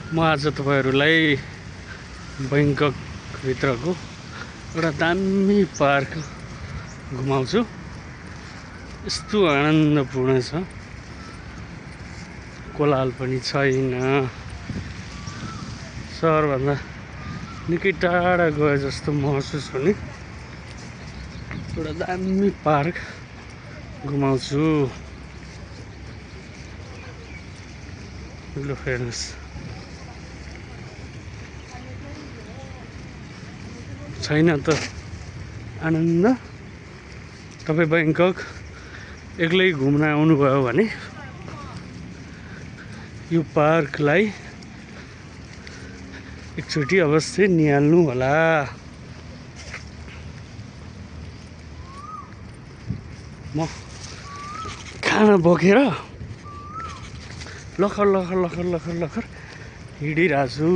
म आज तपाईहरुलाई बैंकक भित्रको एउटा दामी पार्क घुमाउँछु। यस्तो आनन्दपूर्ण छ, कोलाहल पनि छैन, सहरभन्दा निकै टाढा गए जस्तो महसुस हुने एउटा दामी पार्क घुमाउँछु। ल हेर्नुस्, छैन त आनन्द। तपाईं बैंकक एक्लै घुम्न आउनुभयो भने यो पार्कलाई एकचोटि अवश्य निहाल्नु होला। म खाना बोकेर लखर लखर लखर लखर लखर हिँडिरहेछु।